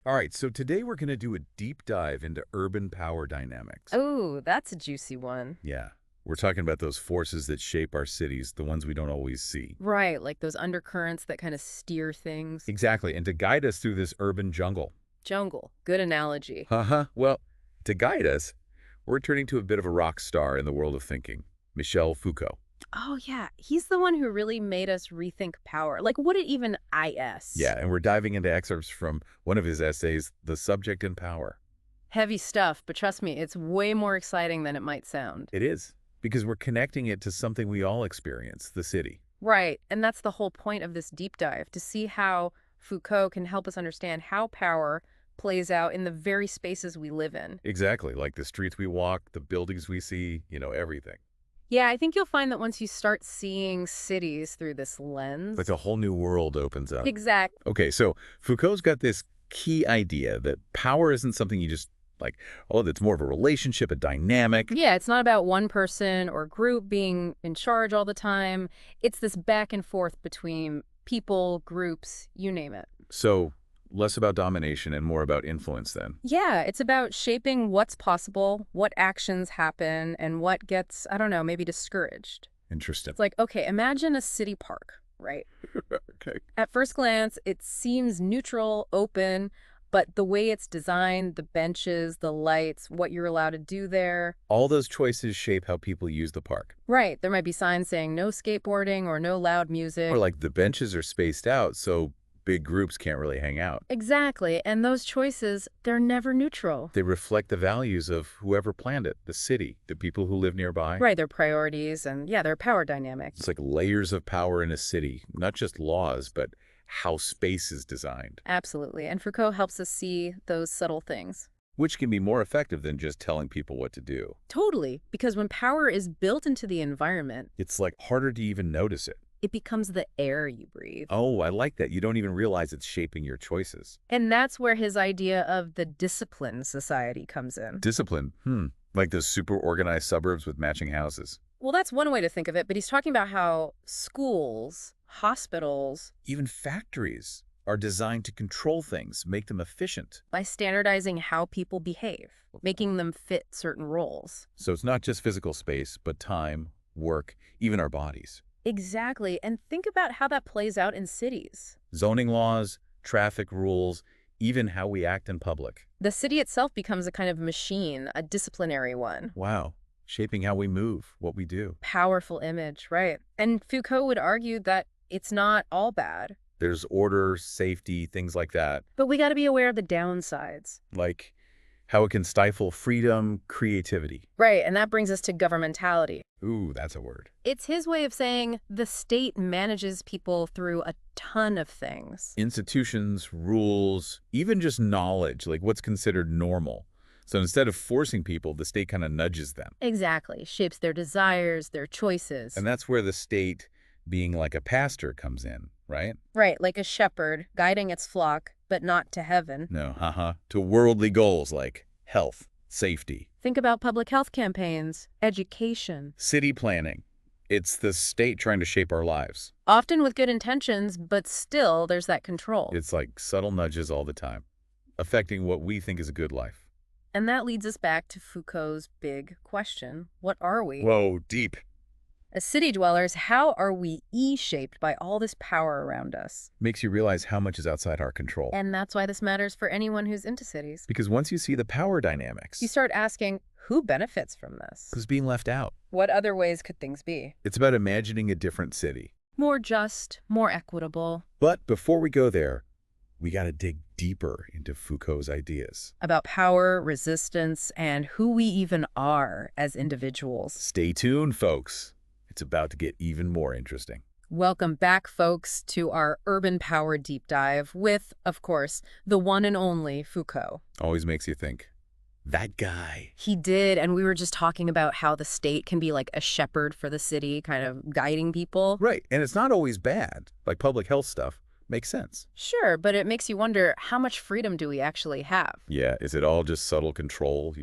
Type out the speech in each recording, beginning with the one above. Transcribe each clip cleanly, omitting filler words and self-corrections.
All right, so today we're going to do a deep dive into urban power dynamics. Oh, that's a juicy one. Yeah, we're talking about those forces that shape our cities, the ones we don't always see. Right, like those undercurrents that kind of steer things. Exactly, and to guide us through this urban jungle. Jungle. Good analogy. Uh-huh. Well, to guide us, we're turning to a bit of a rock star in the world of thinking, Michel Foucault. Oh, yeah. He's the one who really made us rethink power. Like, what it even is. Yeah, and we're diving into excerpts from one of his essays, The Subject in Power. Heavy stuff, but trust me, it's way more exciting than it might sound. It is, because we're connecting it to something we all experience, the city. Right, and that's the whole point of this deep dive, to see how Foucault can help us understand how power plays out in the very spaces we live in. Exactly, like the streets we walk, the buildings we see, everything. Yeah, I think you'll find that once you start seeing cities through this Like lens. a whole new world opens up. Exact. Okay, so Foucault's got this key idea that power isn't something you just like, oh, that's more of a relationship, a dynamic. Yeah, it's not about one person or group being in charge all the time. It's this back and forth between people, groups, you name it. So less about domination and more about influence then. Yeah, it's about shaping what's possible, what actions happen, and what gets, I don't know, maybe discouraged. Interesting. It's like, okay, imagine a city park, right? Okay. At first glance, it seems neutral, open, but the way it's designed, the benches, the lights, what you're allowed to do there. All those choices shape how people use the park. Right, there might be signs saying no skateboarding or no loud Or music. like the benches are spaced out so big groups can't really hang out. Exactly, and those choices, they're never neutral. They reflect the values of whoever planned it, the city, the people who live nearby. Right, their priorities and, yeah, their power It's dynamics. like layers of power in a city, not just laws, but how space is designed, Absolutely, and Foucault helps us see those subtle things. which can be more effective than just telling people what to do. Totally, because when power is built into the environment, It's like harder to even notice it. it becomes the air you breathe. Oh, I like that. You don't even realize it's shaping your choices. And that's where his idea of the disciplined society comes in. Discipline, like those super organized suburbs with matching houses. Well, that's one way to think of it, but he's talking about how schools, hospitals, Even factories are designed to control things, make them efficient. by standardizing how people behave, making them fit certain roles. So it's not just physical space, but time, work, even our bodies. Exactly, and think about how that plays out in cities. Zoning laws, traffic rules, even how we act in public. The city itself becomes a kind of machine, a disciplinary one. Wow, shaping how we move, what we do. Powerful image, right? And Foucault would argue that it's not all bad, There's order, safety, things like that. but we got to be aware of the downsides. Like how it can stifle freedom, creativity. Right, and that brings us to governmentality. Ooh, that's a word. It's his way of saying the state manages people through a ton of things. Institutions, rules, even just knowledge, like what's considered normal. So instead of forcing people, the state kind of nudges them. Exactly, shapes their desires, their choices. And that's where the state, being like a pastor, comes in, right? Right, like a shepherd guiding its flock, but not to heaven. No, to worldly goals like health, safety, Think about public health campaigns, education. city planning. It's the state trying to shape our lives. Often with good intentions, but still there's that control. It's like subtle nudges all the time, affecting what we think is a good life. And that leads us back to Foucault's big question. What are we? Whoa, deep. As city dwellers, how are we shaped by all this power around us? Makes you realize how much is outside our control. And that's why this matters for anyone who's into cities. Because once you see the power dynamics, You start asking, who benefits from this? who's being left out? What other ways could things be? It's about imagining a different city. More just, more equitable, But before we go there, we got to dig deeper into Foucault's ideas. about power, resistance, and who we even are as individuals. Stay tuned, folks. It's about to get even more interesting. Welcome back, folks, to our urban power deep dive with, of course, the one and only Foucault. Always makes you think, that guy. He did, and we were just talking about how the state can be like a shepherd for the city, kind of guiding people. Right, and it's not always bad. Like public health stuff makes sense. Sure, but it makes you wonder, how much freedom do we actually have? Yeah, is it all just subtle control,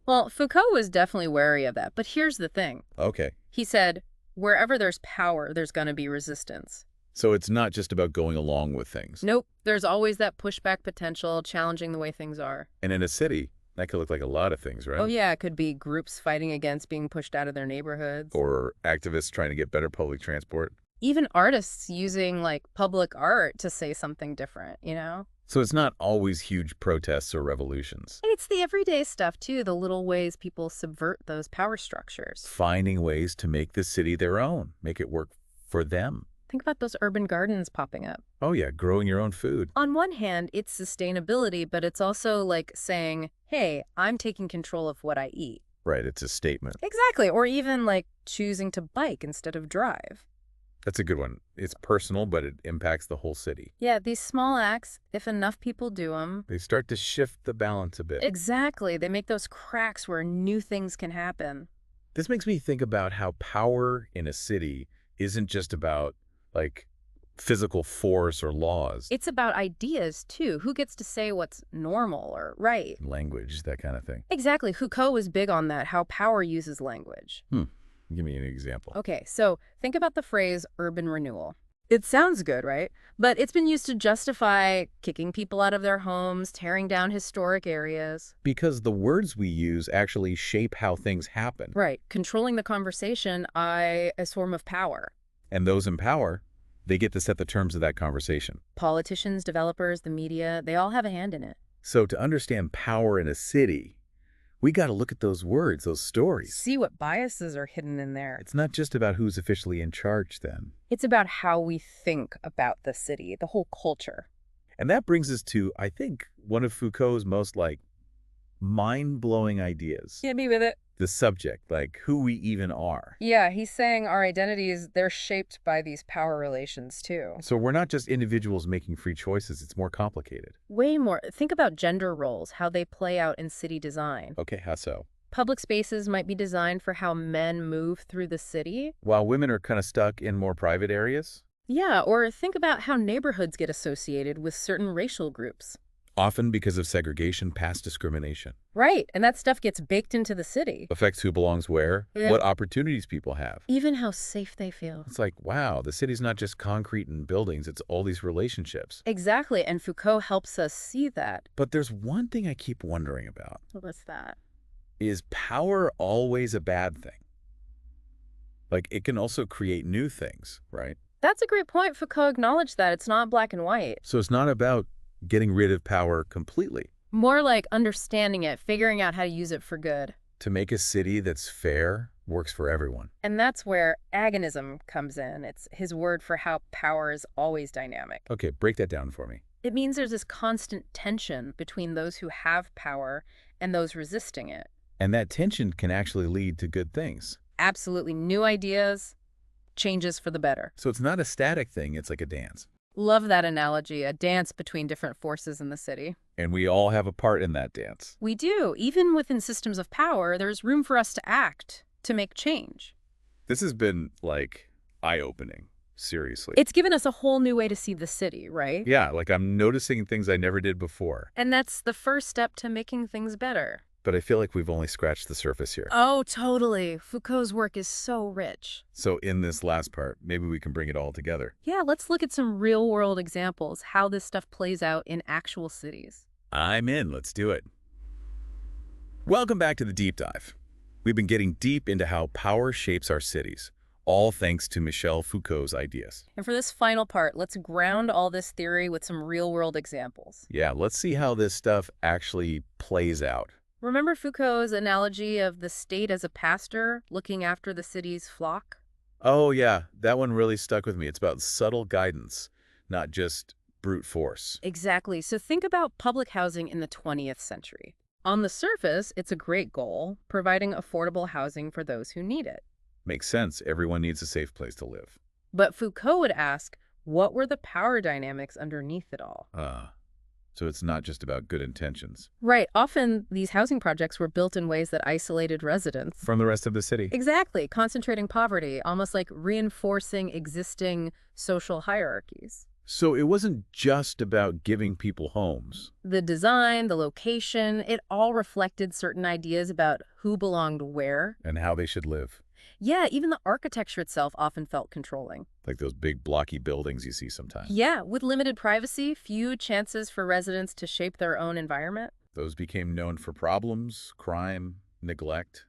Well, Foucault was definitely wary of that, but here's the thing. Okay, He said, wherever there's power, there's going to be resistance. So it's not just about going along with things. Nope, there's always that pushback potential, challenging the way things are. And in a city, that could look like a lot of things, Oh right? yeah, it could be groups fighting against being pushed out of their neighborhoods. Or activists trying to get better public transport. Even artists using like public art to say something different, you know? So it's not always huge protests or revolutions. It's the everyday stuff too, the little ways people subvert those power structures. Finding ways to make the city their own, make it work for them. Think about those urban gardens popping up. Oh yeah, growing your own food. On one hand, it's sustainability, but it's also like saying, hey, I'm taking control of what I eat. Right, it's a statement. Exactly. Or even like choosing to bike instead of drive. That's a good one. It's personal, but it impacts the whole city. Yeah, these small acts, if enough people do them. They start to shift the balance a bit. Exactly. They make those cracks where new things can happen. This makes me think about how power in a city isn't just about, like, physical force or laws. It's about ideas, too. Who gets to say what's normal or right? Language, that kind of thing. Exactly. Foucault was big on that, how power uses language. Give me an example. Okay, so think about the phrase urban renewal. It sounds good, right? But it's been used to justify kicking people out of their homes, tearing down historic areas. Because the words we use actually shape how things happen. Right. Controlling the conversation, a form of power. And those in power, they get to set the terms of that conversation. Politicians, developers, the media, they all have a hand in it. So to understand power in a city, we got to look at those words, those stories. See what biases are hidden in there. It's not just about who's officially in charge then. It's about how we think about the city, the whole culture. And that brings us to, I think, one of Foucault's most, mind-blowing ideas. Hit me with it. The subject, who we even are. Yeah, he's saying our identities, they're shaped by these power relations, too. So we're not just individuals making free choices. It's more complicated. Way more. Think about gender roles, how they play out in city design. Okay, how so? Public spaces might be designed for how men move through the city. While women are kind of stuck in more private areas? Yeah, or think about how neighborhoods get associated with certain racial groups. Often because of segregation, past discrimination. Right, and that stuff gets baked into the city. Affects who belongs where, Yeah. what opportunities people have. Even how safe they feel. It's like, wow, the city's not just concrete and buildings, it's all these relationships. Exactly, and Foucault helps us see that. But there's one thing I keep wondering about. What's that? Is power always a bad thing? It can also create new things, right? That's a great point. Foucault acknowledged that. It's not black and white. So it's not about getting rid of power completely. More like understanding it, figuring out how to use it for good. To make a city that's fair, works for everyone. And that's where agonism comes in. It's his word for how power is always dynamic. Okay, break that down for me. It means there's this constant tension between those who have power and those resisting it. And that tension can actually lead to good things. Absolutely. New ideas, changes for the better. So it's not a static thing, it's like a dance. Love that analogy, a dance between different forces in the city. And we all have a part in that dance. We do. Even within systems of power, there's room for us to act, to make change. This has been, eye-opening. Seriously. It's given us a whole new way to see the city, right? Yeah, I'm noticing things I never did before. And that's the first step to making things better. But I feel like we've only scratched the surface here. Oh, totally. Foucault's work is so rich. So in this last part, maybe we can bring it all together. Yeah, let's look at some real-world examples, how this stuff plays out in actual cities. I'm in. Let's do it. Welcome back to the Deep Dive. We've been getting deep into how power shapes our cities, all thanks to Michel Foucault's ideas. And for this final part, let's ground all this theory with some real-world examples. Yeah, let's see how this stuff actually plays out. Remember Foucault's analogy of the state as a pastor looking after the city's flock? Oh yeah, that one really stuck with me. It's about subtle guidance, not just brute force. Exactly. So think about public housing in the 20th century. On the surface, it's a great goal, providing affordable housing for those who need it. Makes sense. Everyone needs a safe place to live. But Foucault would ask, what were the power dynamics underneath it all? So it's not just about good intentions. Right. Often, these housing projects were built in ways that isolated residents. From the rest of the city. Exactly. Concentrating poverty, almost like reinforcing existing social hierarchies. So it wasn't just about giving people homes. The design, the location, it all reflected certain ideas about who belonged where. And how they should live. Yeah, even the architecture itself often felt controlling. Like those big blocky buildings you see sometimes. Yeah, with limited privacy, few chances for residents to shape their own environment. Those became known for problems, crime, neglect.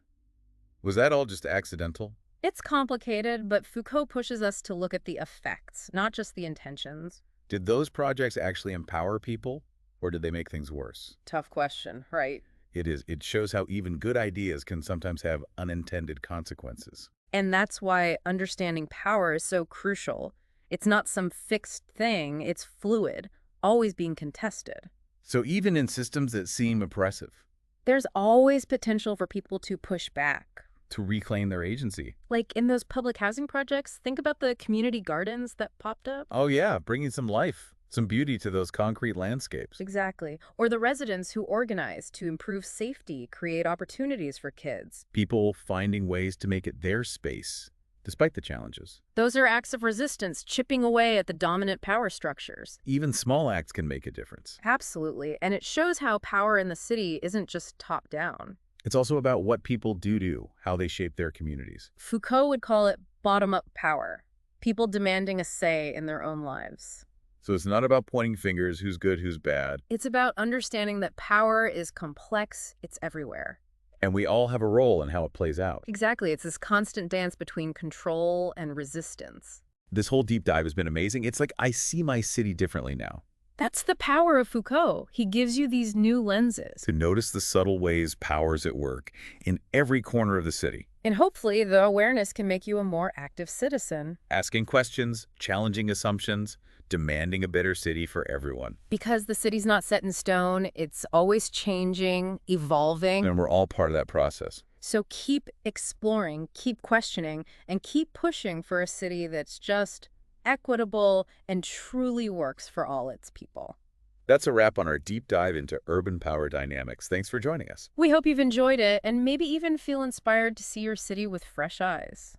Was that all just accidental? It's complicated, but Foucault pushes us to look at the effects, not just the intentions. Did those projects actually empower people, or did they make things worse? Tough question, right? It shows how even good ideas can sometimes have unintended consequences. And that's why understanding power is so crucial. It's not some fixed thing, it's fluid, always being contested. So even in systems that seem oppressive, There's always potential for people to push back. to reclaim their agency. Like in those public housing projects, think about the community gardens that popped up. Oh yeah, bringing some life, some beauty to those concrete landscapes. Exactly. Or the residents who organize to improve safety, create opportunities for kids. People finding ways to make it their space, despite the challenges. Those are acts of resistance, chipping away at the dominant power structures. Even small acts can make a difference. Absolutely. And it shows how power in the city isn't just top down. It's also about what people do, how they shape their communities. Foucault would call it bottom-up power, people demanding a say in their own lives. So it's not about pointing fingers, who's good, who's bad. It's about understanding that power is complex, it's everywhere. And we all have a role in how it plays out. Exactly, it's this constant dance between control and resistance. This whole deep dive has been amazing. It's like I see my city differently now. That's the power of Foucault. He gives you these new lenses. To notice the subtle ways power's at work in every corner of the city. And hopefully, the awareness can make you a more active citizen. Asking questions, challenging assumptions, demanding a better city for everyone. Because the city's not set in stone, it's always changing, evolving. And we're all part of that process. So keep exploring, keep questioning, and keep pushing for a city that's just equitable and truly works for all its people. That's a wrap on our deep dive into urban power dynamics. Thanks for joining us. We hope you've enjoyed it and maybe even feel inspired to see your city with fresh eyes.